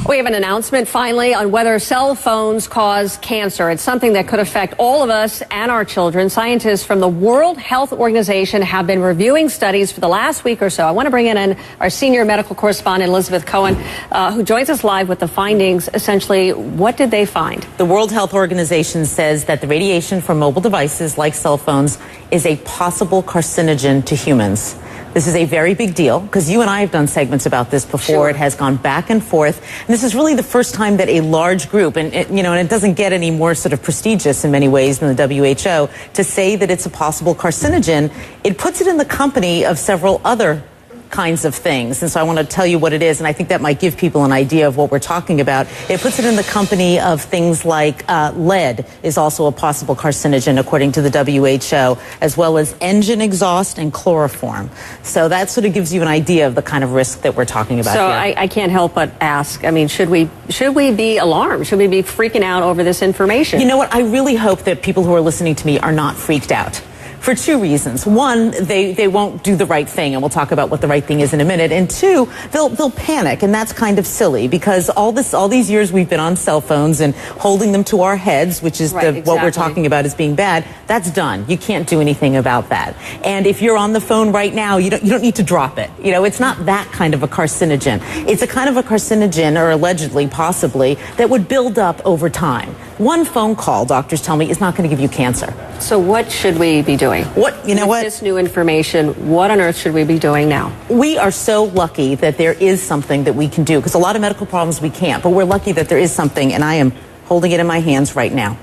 We have an announcement finally on whether cell phones cause cancer. It's something that could affect all of us and our children. Scientists from the World Health Organization have been reviewing studies for the last week or so. I want to bring in our senior medical correspondent, Elizabeth Cohen, who joins us live with the findings. Essentially, what did they find? The World Health Organization says that the radiation from mobile devices like cell phones is a possible carcinogen to humans. This is a very big deal because you and I have done segments about this before. Sure. It has gone back and forth. And this is really the first time that a large group, and it doesn't get any more sort of prestigious in many ways than the WHO, to say that it's a possible carcinogen. It puts it in the company of several other kinds of things. And so I want to tell you what it is, and I think that might give people an idea of what we're talking about. It puts it in the company of things like lead is also a possible carcinogen, according to the WHO, as well as engine exhaust and chloroform. So that sort of gives you an idea of the kind of risk that we're talking about so here. I can't help but ask, I mean, should we be alarmed? Should we be freaking out over this information? You know what? I really hope that people who are listening to me are not freaked out. For two reasons. One, they won't do the right thing, and we'll talk about what the right thing is in a minute. And two, they'll panic, and that's kind of silly because all these years we've been on cell phones and holding them to our heads, which is right, exactly. What we're talking about as being bad. That's done. You can't do anything about that. And if you're on the phone right now, you don't need to drop it. You know, it's not that kind of a carcinogen. It's a kind of a carcinogen, or allegedly, possibly, that would build up over time. One phone call, doctors tell me, is not going to give you cancer. So what should we be doing? With this new information, what on earth should we be doing now? We are so lucky that there is something that we can do, because a lot of medical problems we can't, but we're lucky that there is something, and I am holding it in my hands right now.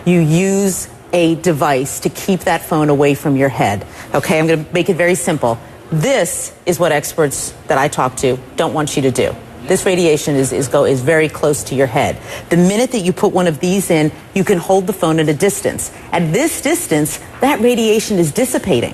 You use a device to keep that phone away from your head. Okay, I'm going to make it very simple. This is what experts that I talk to don't want you to do. This radiation is very close to your head. The minute that you put one of these in, you can hold the phone at a distance. At this distance, that radiation is dissipating.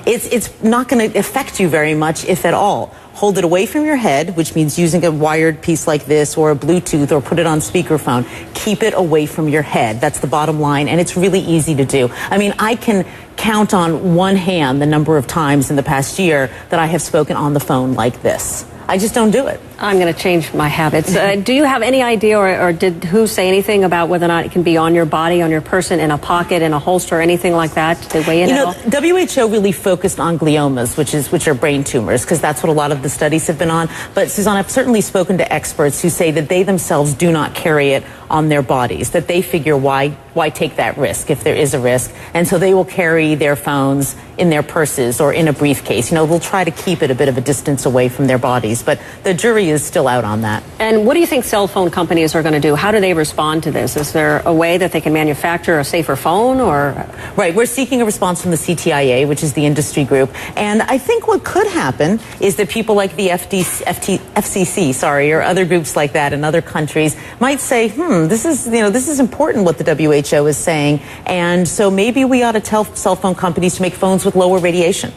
It's not going to affect you very much, if at all. Hold it away from your head, which means using a wired piece like this or a Bluetooth, or put it on speakerphone. Keep it away from your head. That's the bottom line, and it's really easy to do. I mean, I can count on one hand the number of times in the past year that I have spoken on the phone like this. I just don't do it. I'm going to change my habits. Do you have any idea, or did WHO say anything about whether or not it can be on your body, on your person, in a pocket, in a holster, anything like that? Did they weigh in at all? WHO really focused on gliomas, which are brain tumors, because that's what a lot of the studies have been on. But Suzanne, I've certainly spoken to experts who say that they themselves do not carry it on their bodies, that they figure why take that risk if there is a risk, and so they will carry their phones in their purses or in a briefcase. You know, they'll try to keep it a bit of a distance away from their bodies, but the jury is still out on that. And what do you think cell phone companies are going to do? How do they respond to this? Is there a way that they can manufacture a safer phone, or? Right, we're seeking a response from the CTIA, which is the industry group, and I think what could happen is that people like the FCC, or other groups like that in other countries might say, this is important what the WHO is saying, and so maybe we ought to tell cell phone companies to make phones with lower radiation.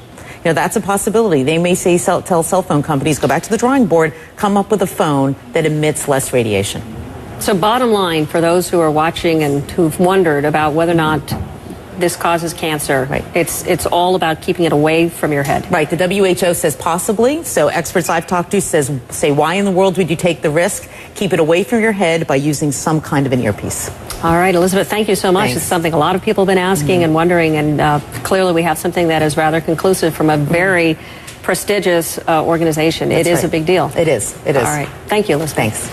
You know, that's a possibility. They may say, tell cell phone companies, go back to the drawing board, come up with a phone that emits less radiation. So bottom line, for those who are watching and who've wondered about whether or not this causes cancer, right, it's all about keeping it away from your head. Right. The WHO says possibly. So experts I've talked to say, why in the world would you take the risk? Keep it away from your head by using some kind of an earpiece. All right, Elizabeth, thank you so much. Thanks. It's something a lot of people have been asking and wondering, and clearly we have something that is rather conclusive from a very prestigious organization. It is a big deal. It is. It is. All right. Thank you, Elizabeth. Thanks.